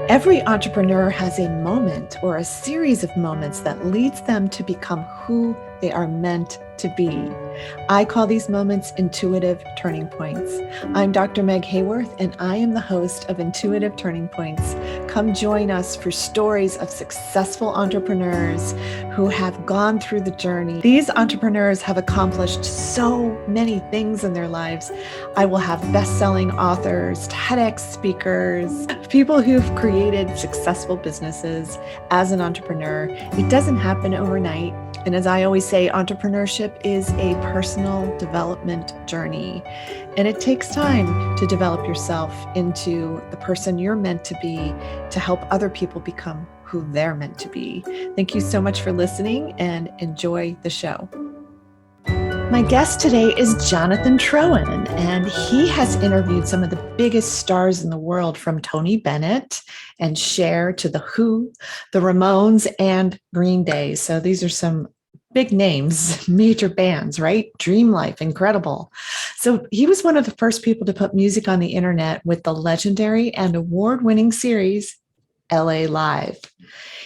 Every entrepreneur has a moment or a series of moments that leads them to become who they are meant to be. I call these moments intuitive turning points. I'm Dr. Meg Haworth, and I am the host of Intuitive Turning Points. Come join us for stories of successful entrepreneurs who have gone through the journey. These entrepreneurs have accomplished so many things in their lives. I will have best-selling authors, TEDx speakers, people who've created successful businesses as an entrepreneur. It doesn't happen overnight. And as I always say, entrepreneurship is a personal development journey. And it takes time to develop yourself into the person you're meant to be, to help other people become who they're meant to be. Thank you so much for listening and enjoy the show. My guest today is Jonathan Troen, and he has interviewed some of the biggest stars in the world, from Tony Bennett and Cher to The Who, the Ramones, and Green Day. So these are some big names, major bands, right? Dream Life, incredible. So he was one of the first people to put music on the internet with the legendary and award-winning series LA Live.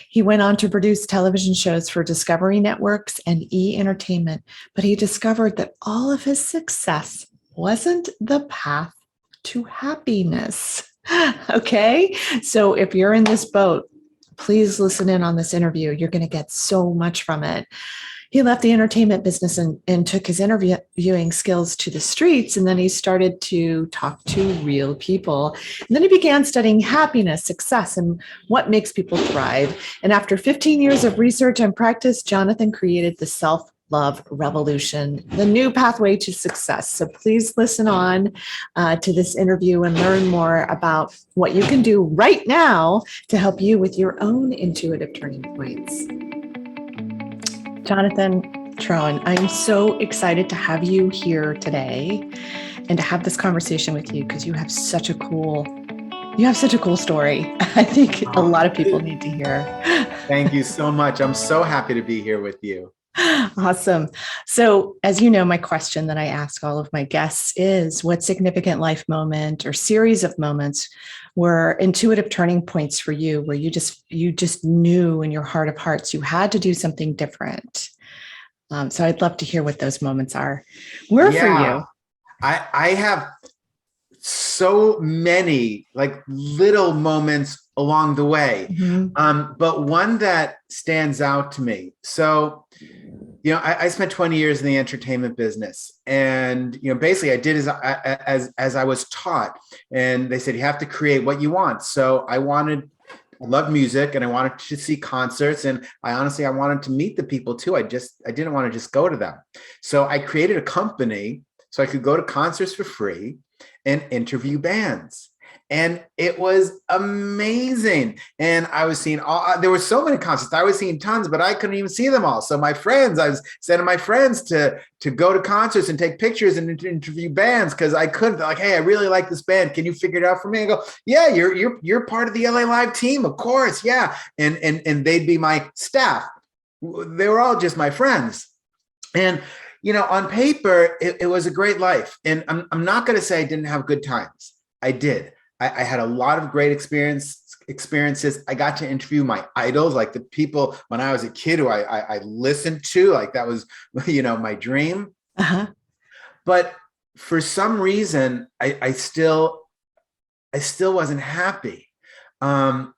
He went on to produce television shows for Discovery Networks and E! Entertainment, but he discovered that all of his success wasn't the path to happiness. Okay, so if you're in this boat, please listen in on this interview. You're going to get so much from it. He left the entertainment business and took his interviewing skills to the streets, and then he started to talk to real people. And then he began studying happiness, success, and what makes people thrive. And after 15 years of research and practice, Jonathan created the Self-Love Revolution, the new pathway to success. So please listen on to this interview and learn more about what you can do right now to help you with your own intuitive turning points. Jonathan Troen, I'm so excited to have you here today and to have this conversation with you, because you have such a cool story. I think a lot of people need to hear. Thank you so much. I'm so happy to be here with you. Awesome. So, as you know, my question that I ask all of my guests is, what significant life moment or series of moments were intuitive turning points for you, where you just knew in your heart of hearts you had to do something different? So I'd love to hear what those moments were for you. I have so many like little moments along the way, but one that stands out to me. So, I spent 20 years in the entertainment business, and basically I did as I was taught, and they said you have to create what you want. So I love music, and I wanted to see concerts, and I wanted to meet the people too. I didn't want to just go to them. So I created a company so I could go to concerts for free and interview bands. And it was amazing. And I was seeing there were so many concerts. I was seeing tons, but I couldn't even see them all. So I was sending my friends to go to concerts and take pictures and interview bands, because I couldn't. They're like, hey, I really like this band. Can you figure it out for me? I go, yeah, you're part of the LA Live team, of course, yeah. And they'd be my staff. They were all just my friends. And on paper, it was a great life. And I'm not going to say I didn't have good times. I did. I had a lot of great experiences. I got to interview my idols, like the people when I was a kid who I listened to, like that was, my dream. Uh-huh. But for some reason, I still wasn't happy. And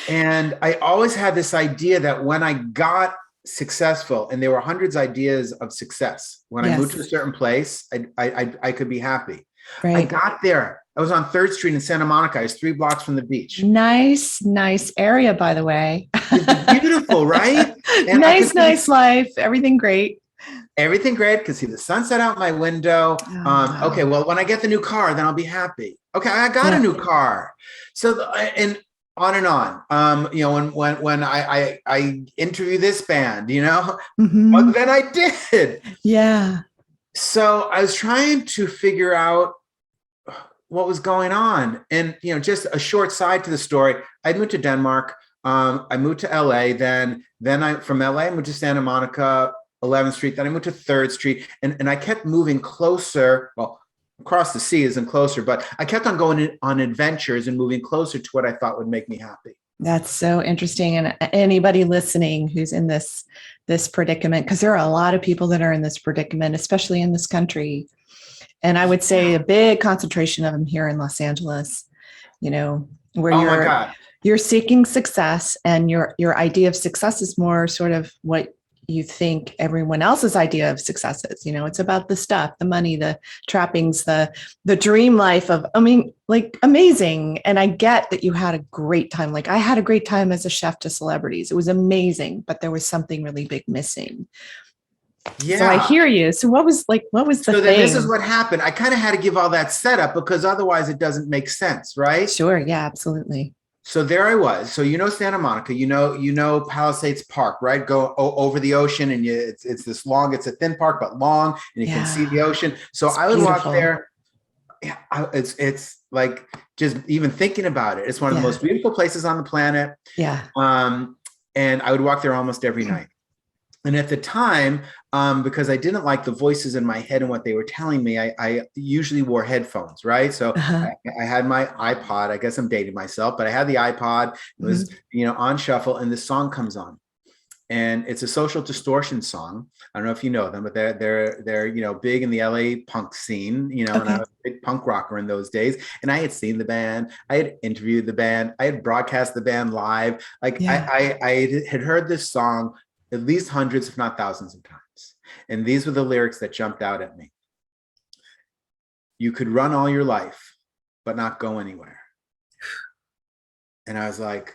I always had this idea that when I got successful, and there were hundreds of ideas of success, when I moved to a certain place, I could be happy. Right. I got there. I was on 3rd Street in Santa Monica. I was 3 blocks from the beach. Nice area, by the way. It's beautiful, right? And nice life. Everything great. Everything great. Could see the sunset out my window. Wow. Okay, well, when I get the new car, then I'll be happy. Okay, I got a new car. So, and on and on. When I interview this band, but then I did. Yeah. So I was trying to figure out what was going on. And, just a short side to the story. I moved to Denmark. I moved to LA. Then from LA, I moved to Santa Monica, 11th Street. Then I moved to 3rd Street. And I kept moving closer. Well, across the sea isn't closer, but I kept on going on adventures and moving closer to what I thought would make me happy. That's so interesting. And anybody listening who's in this predicament, because there are a lot of people that are in this predicament, especially in this country. And I would say a big concentration of them here in Los Angeles, where you're seeking success, and your idea of success is more sort of what you think everyone else's idea of success is. It's about the stuff, the money, the trappings, the dream life of, like, amazing. And I get that you had a great time. Like, I had a great time as a chef to celebrities. It was amazing, but there was something really big missing. Yeah. So I hear you. So what was the so thing? This is what happened. I kind of had to give all that setup because otherwise it doesn't make sense, right? Sure. Yeah, absolutely. So there I was. So Santa Monica, Palisades Park, right? Go over the ocean, and it's a thin park but long, and you can see the ocean. So I would walk there. Yeah, it's like, just even thinking about it, it's one of the most beautiful places on the planet. Yeah. And I would walk there almost every night. And at the time, because I didn't like the voices in my head and what they were telling me, I usually wore headphones, right? So I had my iPod. I guess I'm dating myself, but I had the iPod. It was, on shuffle, and this song comes on, and it's a Social Distortion song. I don't know if you know them, but they're big in the LA punk scene, and I was a big punk rocker in those days. And I had seen the band, I had interviewed the band, I had broadcast the band live. Like, I had heard this song at least hundreds, if not thousands of times. And these were the lyrics that jumped out at me. You could run all your life, but not go anywhere. And I was like,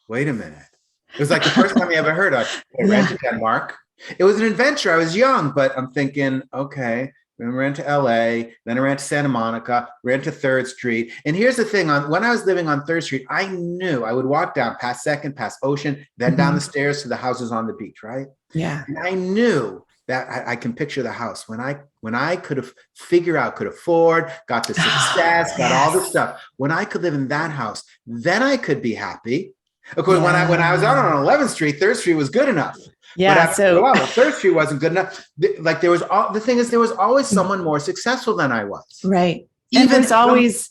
wait a minute. It was like the first time I ever heard of it. I ran to Denmark. It was an adventure. I was young, but I'm thinking, okay, then I ran to LA, then I ran to Santa Monica, ran to 3rd Street. And here's the thing, when I was living on 3rd Street, I knew I would walk down past 2nd, past Ocean, then down the stairs to the houses on the beach, right? Yeah. And I knew that I can picture the house when I could have could afford, got the success, got all this stuff. When I could live in that house, then I could be happy. Of course, when I was out on 11th Street, 3rd Street was good enough. Yeah. So 3rd Street wasn't good enough. Like, there was the thing is, there was always someone more successful than I was. Right. And there's always,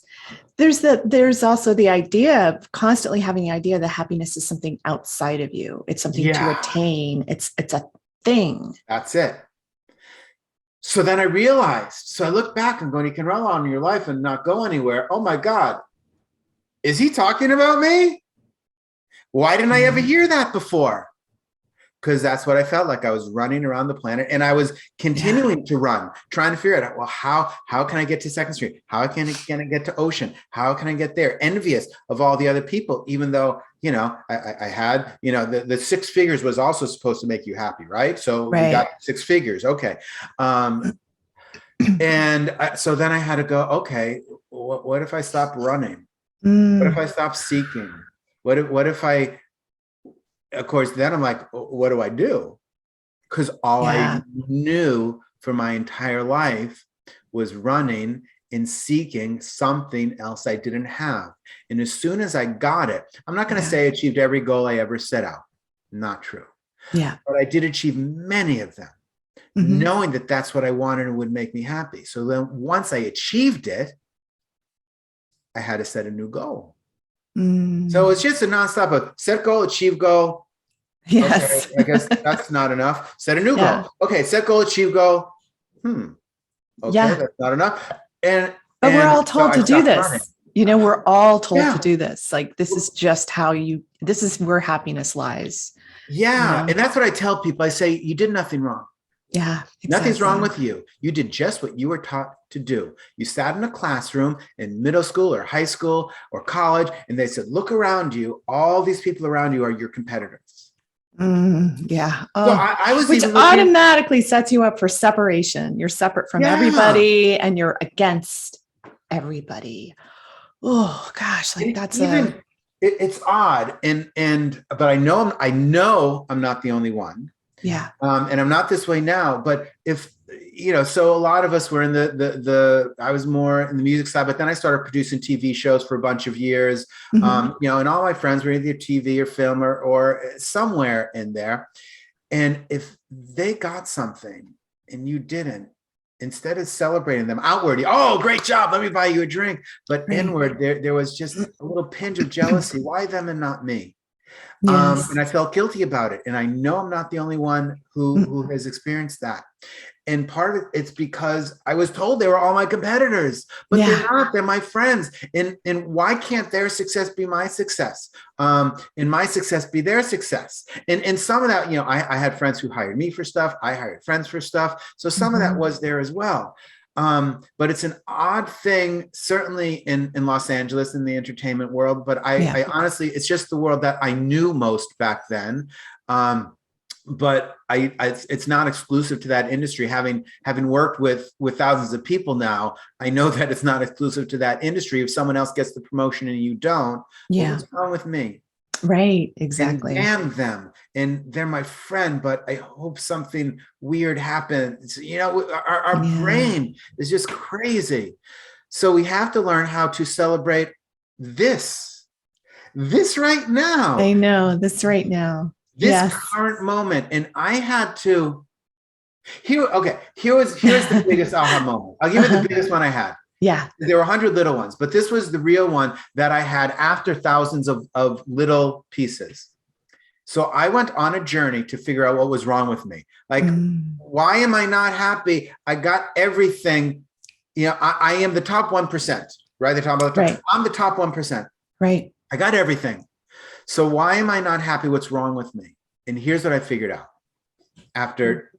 there's also the idea of constantly having the idea that happiness is something outside of you. It's something to attain. It's a thing. That's it. So then I realized, so I looked back and going, you can run on your life and not go anywhere. Oh my God. Is he talking about me? Why didn't I ever hear that before? Because that's what I felt like. I was running around the planet, and I was continuing to run, trying to figure out, well, how can I get to 2nd Street? How can I get to Ocean? How can I get there? Envious of all the other people, even though, I had, the 6 figures was also supposed to make you happy, right? So we got 6 figures. Okay. And so then I had to go, okay, what if I stop running? What if I stop seeking? What if I, of course, then I'm like, what do I do? Because all I knew for my entire life was running and seeking something else I didn't have. And as soon as I got it, I'm not going to say I achieved every goal I ever set out. Not true. Yeah. But I did achieve many of them, knowing that that's what I wanted and would make me happy. So then once I achieved it, I had to set a new goal. So it's just a nonstop of set goal, achieve goal. Yes. Okay, I guess that's not enough. Set a new goal. Okay, set goal, achieve goal. Okay, that's not enough. But we're all told to do this. Running. We're all told to do this. Like, this is just this is where happiness lies. Yeah. And that's what I tell people. I say, you did nothing wrong. Yeah. Exactly. Nothing's wrong with you. You did just what you were taught to do. You sat in a classroom in middle school or high school or college, and they said, look around you. All these people around you are your competitors. Yeah. So I was which automatically sets you up for separation. You're separate from everybody, and you're against everybody. Oh gosh, like it's odd. But I know I'm not the only one. Yeah. And I'm not this way now, but if, so a lot of us were in I was more in the music side, but then I started producing TV shows for a bunch of years, and all my friends were either TV or film or somewhere in there. And if they got something and you didn't, instead of celebrating them outwardly, oh, great job, let me buy you a drink. But Right. inward, there was just a little pinch of jealousy. Why them and not me? Yes. And I felt guilty about it. And I know I'm not the only one who has experienced that. And part of it's because I was told they were all my competitors, but they're not. They're my friends. And why can't their success be my success? And my success be their success? And some of that, I had friends who hired me for stuff. I hired friends for stuff. So some of that was there as well. But it's an odd thing, certainly in Los Angeles, in the entertainment world. But I honestly, it's just the world that I knew most back then. But it's not exclusive to that industry. Having worked with thousands of people now, I know that it's not exclusive to that industry. If someone else gets the promotion and you don't, well, what's wrong with me? Right, exactly. And damn them. And they're my friend, but I hope something weird happens. Our brain is just crazy. So we have to learn how to celebrate this right now. I know, this right now. This current moment. And I had to, here's the biggest aha moment. I'll give you the biggest one I had. Yeah. There were 100 little ones, but this was the real one that I had after thousands of little pieces. So I went on a journey to figure out what was wrong with me. Like, why am I not happy? I got everything. I am the top 1%, right? I'm the top 1%. Right. I got everything. So why am I not happy? What's wrong with me? And here's what I figured out after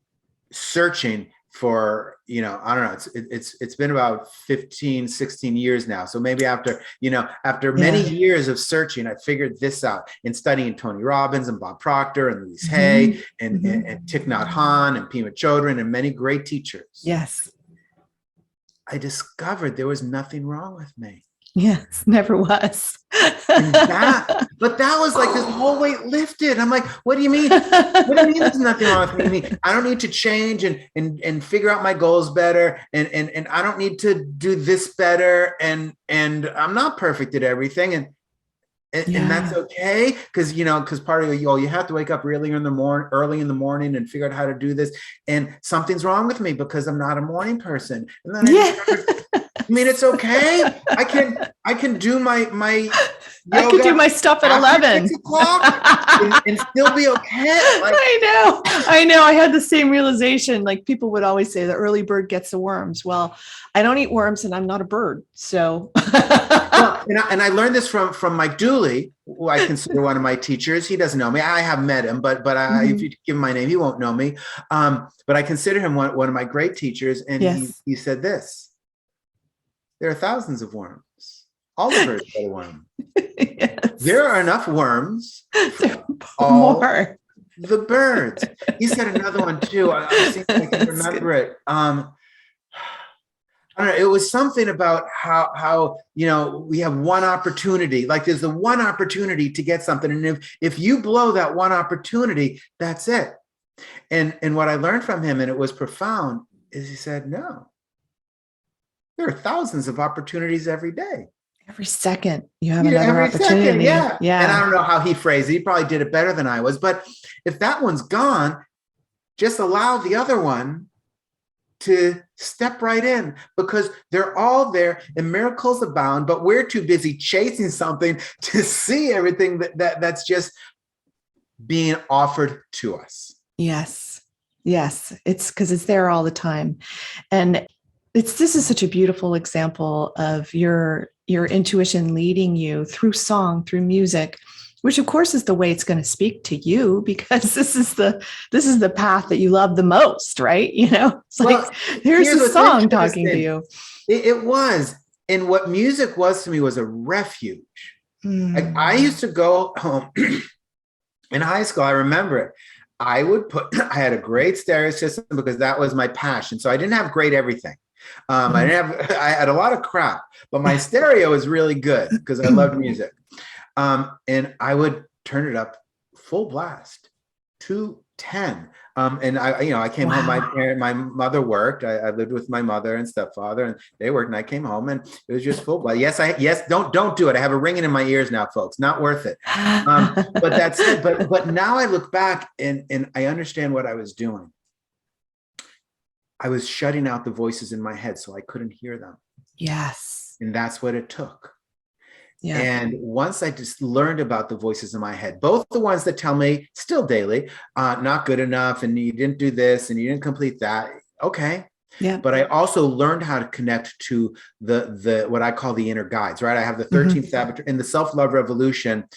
searching for, I don't know, it's been about 15, 16 years now. So maybe after many years of searching, I figured this out in studying Tony Robbins and Bob Proctor and Louise Hay and Thich Nhat Hanh and Pema Chodron and many great teachers. Yes. I discovered there was nothing wrong with me. Yes, never was. But that was like this whole weight lifted. I'm like, what do you mean? What do you mean there's nothing wrong with me? I don't need to change and figure out my goals better. And I don't need to do this better. And I'm not perfect at everything. And that's okay. Because part of you have to wake up early in the morning and figure out how to do this. And something's wrong with me because I'm not a morning person. And then I mean, it's okay. I can do my yoga. I can do my stuff at 11 and still be okay. Like, I know. I had the same realization. Like, people would always say the early bird gets the worms. Well, I don't eat worms and I'm not a bird. So. And I learned this from Mike Dooley, who I consider one of my teachers. He doesn't know me. I have met him, but if you give him my name, he won't know me. But I consider him one of my great teachers. And he said this. There are thousands of worms. All the birds get a worm. There are enough worms for all the birds. He said another one too. I can remember it. I don't know. It was something about how we have one opportunity. Like, there's the one opportunity to get something, and if you blow that one opportunity, that's it. And what I learned from him, and it was profound, is he said, no. There are thousands of opportunities every day. Every second you have another opportunity. Second, And I don't know how he phrased it. He probably did it better than I was. But if that one's gone, just allow the other one to step right in, because they're all there and miracles abound, but we're too busy chasing something to see everything that's just being offered to us. Yes. It's because it's there all the time. And this is such a beautiful example of your intuition leading you through song, through music, which of course is the way it's going to speak to you, because this is the path that you love the most, right? It's like, here's a song talking to you. It was. And what music was to me was a refuge. Like, I used to go home in high school. I remember it. I had a great stereo system because that was my passion. So I didn't have great everything. I had a lot of crap, but my stereo was really good because I loved music. And I would turn it up full blast, 210. And I came home, my mother worked. I lived with my mother and stepfather, and they worked, and I came home and it was just full blast. Yes, don't do it. I have a ringing in my ears now, folks, not worth it. But that's it. But now I look back and I understand what I was doing. I was shutting out the voices in my head so I couldn't hear them. Yes. And that's what it took. Yeah. And once I just learned about the voices in my head, both the ones that tell me still daily, not good enough, and you didn't do this and you didn't complete that. Okay. Yeah. But I also learned how to connect to the what I call the inner guides, right? I have the 13 saboteurs in the self-love revolution.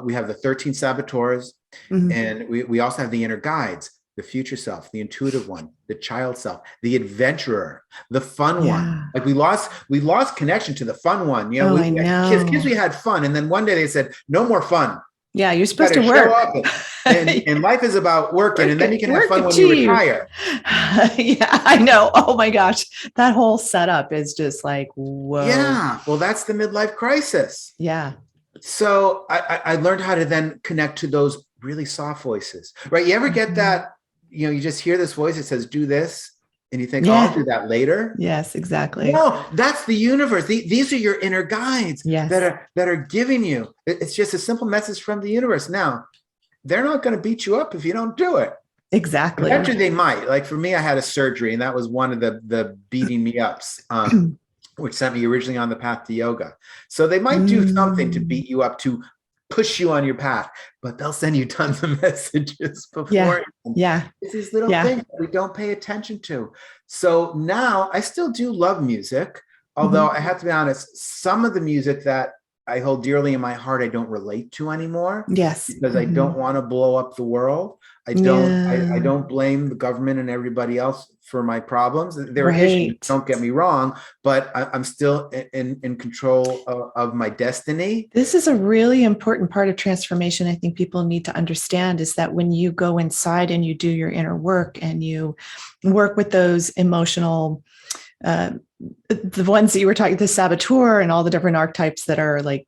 We have the 13 saboteurs, and we also have the inner guides, the future self, the intuitive one, the child self, the adventurer, the fun one. Like we lost connection to the fun one. You know, I know. Kids, we had fun, and then one day they said, "No more fun." Yeah, you're supposed to work. And life is about working, and then you can have fun when you retire. Yeah, I know. Oh my gosh. That whole setup is just like, whoa. Yeah. Well, that's the midlife crisis. Yeah. So I learned how to then connect to those really soft voices, right? You ever get that, you know, you just hear this voice that says, do this. And you think, oh, I'll do that later. Yes, exactly. No, that's the universe. These are your inner guides that are giving you. It's just a simple message from the universe. Now, they're not going to beat you up if you don't do it. Exactly. Eventually they might. Like for me, I had a surgery, and that was one of the beating me ups, which sent me originally on the path to yoga. So they might do something to beat you up, to push you on your path, but they'll send you tons of messages before. Yeah. It's these little things that we don't pay attention to. So now I still do love music, although I have to be honest, some of the music that I hold dearly in my heart, I don't relate to anymore. Yes. Because I don't want to blow up the world. I don't blame the government and everybody else for my problems. There are issues, don't get me wrong, but I'm still in control of my destiny. This is a really important part of transformation. I think people need to understand is that when you go inside and you do your inner work and you work with those emotional, the ones that you were talking, the saboteur and all the different archetypes that are like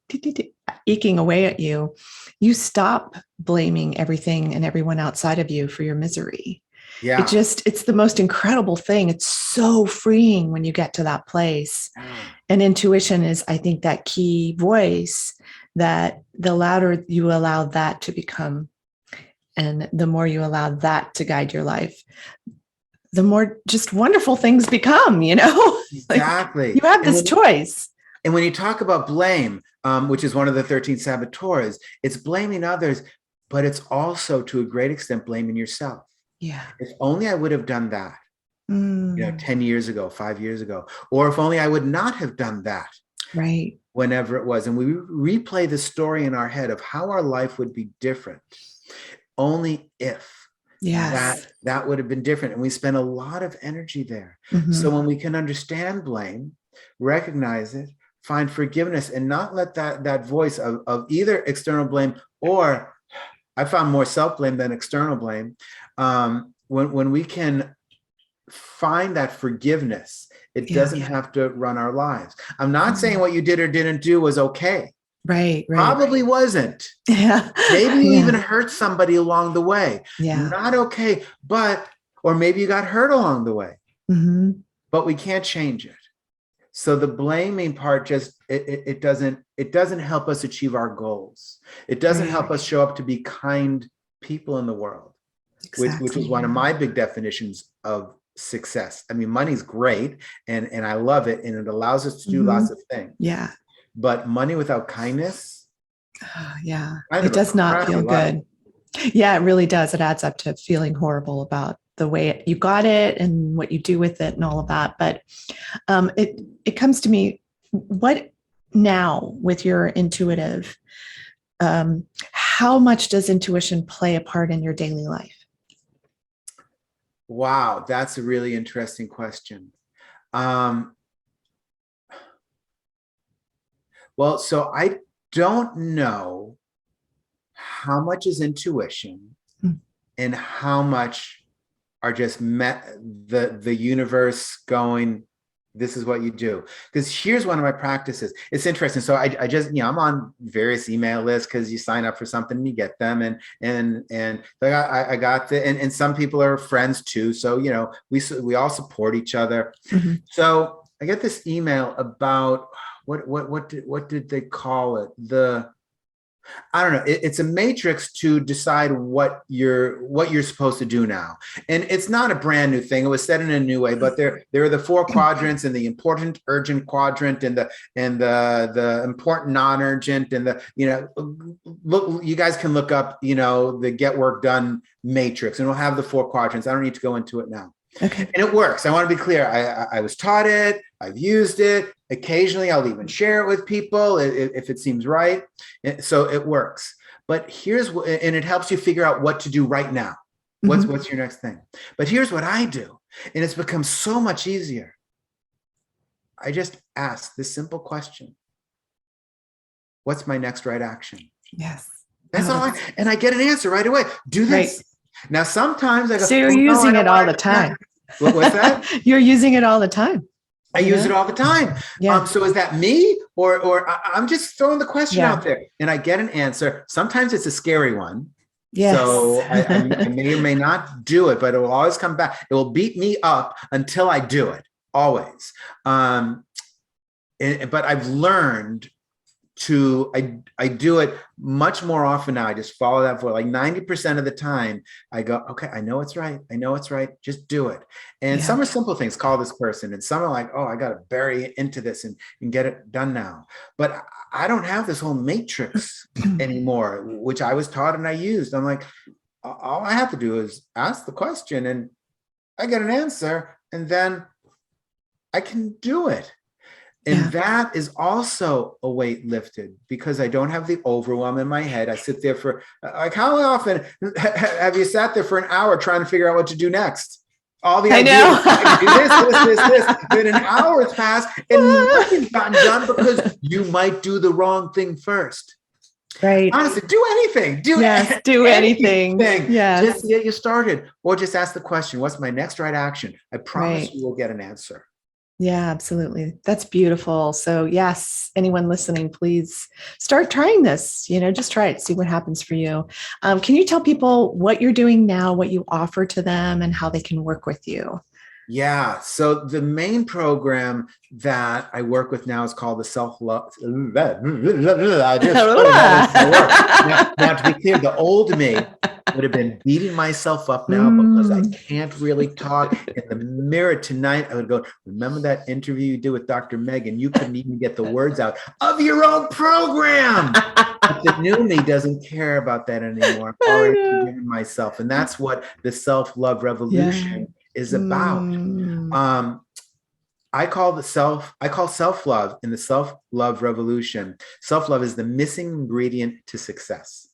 eking away at you, you stop blaming everything and everyone outside of you for your misery. Yeah. It's the most incredible thing. It's so freeing when you get to that place. And intuition is, I think, that key voice that the louder you allow that to become, and the more you allow that to guide your life, the more just wonderful things become, you know? Exactly. Like, you have this choice. And when you talk about blame, which is one of the 13 saboteurs, it's blaming others, but it's also to a great extent blaming yourself. Yeah. If only I would have done that, 10 years ago, 5 years ago, or if only I would not have done that. Right. Whenever it was. And we replay the story in our head of how our life would be different. Only if. Yes. That would have been different. And we spend a lot of energy there. So when we can understand blame, recognize it, find forgiveness, and not let that voice of either external blame, or I found more self-blame than external blame. When we can find that forgiveness, it doesn't have to run our lives. I'm not saying what you did or didn't do was okay. Right. Probably wasn't. Yeah. Maybe you even hurt somebody along the way. Yeah. Not okay. Or maybe you got hurt along the way. But we can't change it. So the blaming part just it doesn't help us achieve our goals. It doesn't help us show up to be kind people in the world, which is one of my big definitions of success. I mean, money's great and I love it, and it allows us to do lots of things. Yeah. But money without kindness, it does not feel good. Yeah, it really does. It adds up to feeling horrible about the way you got it and what you do with it and all of that. But it comes to me, what now with your intuitive, how much does intuition play a part in your daily life? Wow, that's a really interesting question. Well, so I don't know how much is intuition and how much are just the universe going, this is what you do. Because here's one of my practices. It's interesting. So I just, I'm on various email lists because you sign up for something and you get them. And I got and some people are friends too. So, we all support each other. So I get this email about what did they call it? I don't know. It's a matrix to decide what you're supposed to do now. And it's not a brand new thing. It was said in a new way, but there are the 4 quadrants, and the important urgent quadrant, and the important non-urgent, and look, you guys can look up, the get work done matrix, and we'll have the 4 quadrants. I don't need to go into it now. Okay. And it works. I want to be clear. I was taught it. I've used it. Occasionally, I'll even share it with people if it seems right. So it works. But and it helps you figure out what to do right now. What's your next thing? But here's what I do. And it's become so much easier. I just ask this simple question. What's my next right action? Yes. That's all. And I get an answer right away. Do this. Right. Now, sometimes I go, so you're using it all the time. What's that? You're using it all the time. I use it all the time. Yeah. So is that me, or I'm just throwing the question out there, and I get an answer. Sometimes it's a scary one. Yes. So I may or may not do it, but it will always come back. It will beat me up until I do it. Always. But I've learned I do it much more often now. I just follow that for like 90% of the time. I go, okay, I know it's right. I know it's right. Just do it. And some are simple things. Call this person. And some are like, oh, I got to bury into this and get it done now. But I don't have this whole matrix anymore, which I was taught and I used. I'm like, all I have to do is ask the question and I get an answer, and then I can do it. And that is also a weight lifted, because I don't have the overwhelm in my head. I sit there for, like, how often have you sat there for an hour trying to figure out what to do next? All the ideas, I do this. Then an hour has passed and nothing's gotten done because you might do the wrong thing first. Right. Honestly, do anything. Do anything. Yes. Just to get you started, or just ask the question, what's my next right action? I promise you will get an answer. Yeah, absolutely. That's beautiful. So yes, anyone listening, please start trying this, just try it, see what happens for you. Can you tell people what you're doing now, what you offer to them, and how they can work with you? Yeah. So the main program that I work with now is called the Self-Love. Now, to be clear, the old me would have been beating myself up now because I can't really talk. In the mirror tonight, I would go, remember that interview you did with Dr. Megan? You couldn't even get the words out of your own program. But the new me doesn't care about that anymore. I've already forgiven myself. And that's what the self-love revolution is about. I call self-love in the self-love revolution. Self-love is the missing ingredient to success.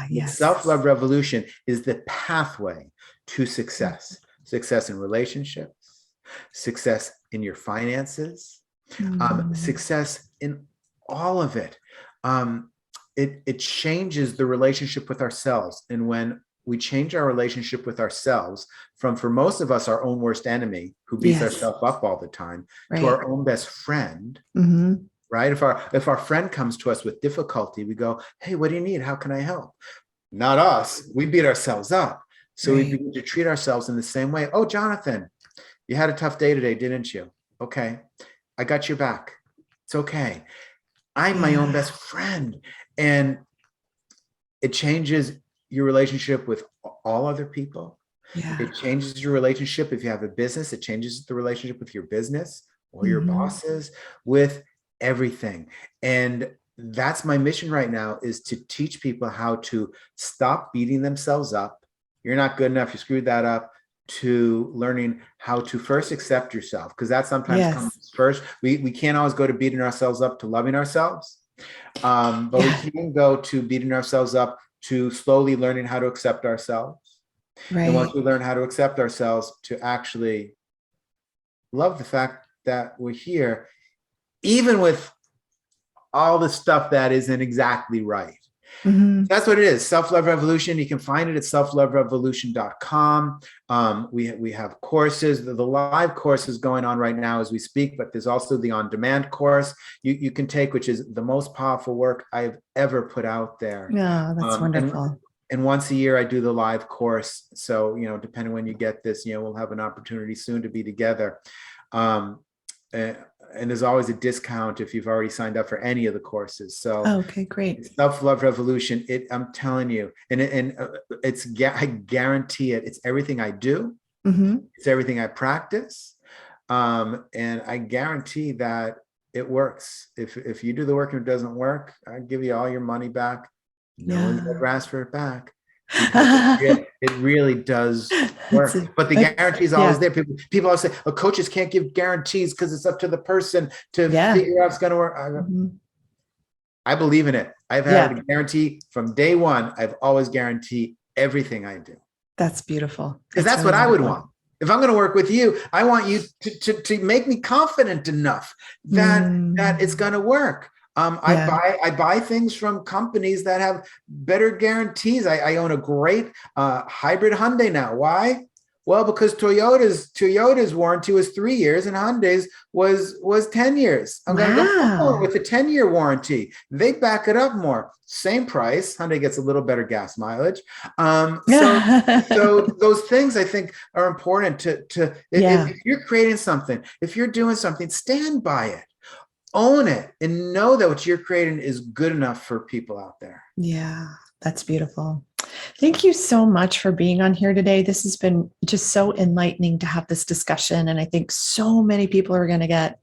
Yes. The self-love revolution is the pathway to success. Success in relationships, success in your finances, success in all of it. It changes the relationship with ourselves. And when we change our relationship with ourselves from, for most of us, our own worst enemy who beats ourselves up all the time, to our own best friend, right? If our friend comes to us with difficulty, we go, hey, what do you need? How can I help? Not us. We beat ourselves up. So we begin to treat ourselves in the same way. Oh, Jonathan, you had a tough day today, didn't you? Okay. I got your back. It's okay. I'm my own best friend. And it changes your relationship with all other people. It changes your relationship. If you have a business, it changes the relationship with your business or your bosses, with everything. And that's my mission right now, is to teach people how to stop beating themselves up. You're not good enough. You screwed that up. To learning how to first accept yourself, because that sometimes comes first. We can't always go to beating ourselves up to loving ourselves. But we can go to beating ourselves up to slowly learning how to accept ourselves. And once we learn how to accept ourselves, to actually love the fact that we're here, even with all the stuff that isn't exactly right. That's what it is. Self-Love Revolution. You can find it at selfloverevolution.com. We have courses. The live course is going on right now as we speak, but there's also the on-demand course you can take, which is the most powerful work I've ever put out there. Yeah, that's wonderful. And once a year I do the live course. So, depending when you get this, we'll have an opportunity soon to be together. and there's always a discount if you've already signed up for any of the courses. So okay, great. Self-Love Revolution, I'm telling you, and I guarantee it. It's everything I do. It's everything I practice. And I guarantee that it works. If you do the work and it doesn't work, I give you all your money back. No one's ever asked for it back. It really does work, but the guarantee is always there. People always say, "Oh, coaches can't give guarantees because it's up to the person to figure out if it's going to work." I believe in it. I've had a guarantee from day one. I've always guaranteed everything I do. That's beautiful. Because that's what I would want. If I'm going to work with you, I want you to make me confident enough that it's going to work. I buy things from companies that have better guarantees. I own a great hybrid Hyundai now. Why? Well, because Toyota's warranty was 3 years and Hyundai's was 10 years. I'm going to go with a 10-year warranty. They back it up more. Same price. Hyundai gets a little better gas mileage. So those things I think are important if you're creating something, if you're doing something, stand by it. Own it and know that what you're creating is good enough for people out there. Yeah, that's beautiful. Thank you so much for being on here today. This has been just so enlightening to have this discussion. And I think so many people are going to get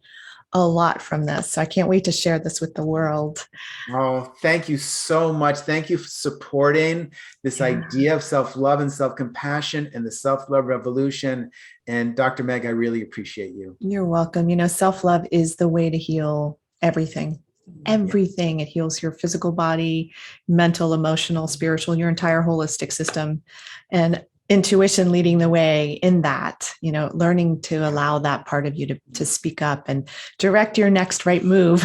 a lot from this. So I can't wait to share this with the world. Oh, thank you so much. Thank you for supporting this idea of self-love and self-compassion and the self-love revolution. And Dr. Meg, I really appreciate you. You're welcome. You know, self-love is the way to heal everything. Everything. It heals your physical body, mental, emotional, spiritual, your entire holistic system. And intuition leading the way in that, you know, learning to allow that part of you to speak up and direct your next right move.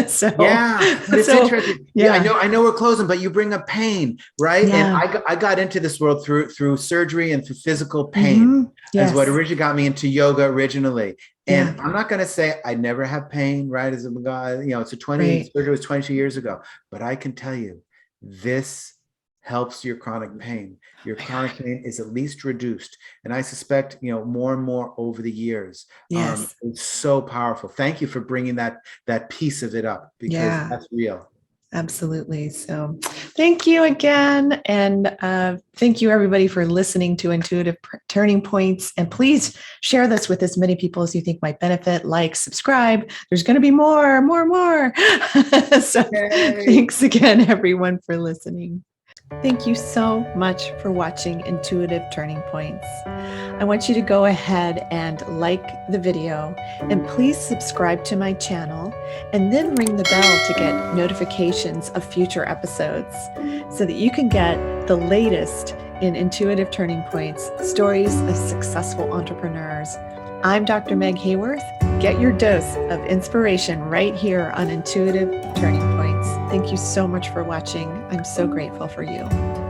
So it's interesting. I know we're closing, but you bring up pain, right? And I got into this world through surgery and through physical pain. Is what originally got me into yoga originally. And I'm not going to say I never have pain, right? As a guy, you know, surgery was 22 years ago, but I can tell you this helps your chronic pain. Your chronic pain is at least reduced. And I suspect, you know, more and more over the years. It's so powerful. Thank you for bringing that piece of it up because that's real. Absolutely. So thank you again. And thank you everybody for listening to Intuitive Turning Points. And please share this with as many people as you think might benefit, like, subscribe. There's going to be more. So thanks again, everyone, for listening. Thank you so much for watching Intuitive Turning Points. I want you to go ahead and like the video and please subscribe to my channel and then ring the bell to get notifications of future episodes so that you can get the latest in Intuitive Turning Points, stories of successful entrepreneurs. I'm Dr. Meg Haworth. Get your dose of inspiration right here on Intuitive Turning Points. Thank you so much for watching. I'm so grateful for you.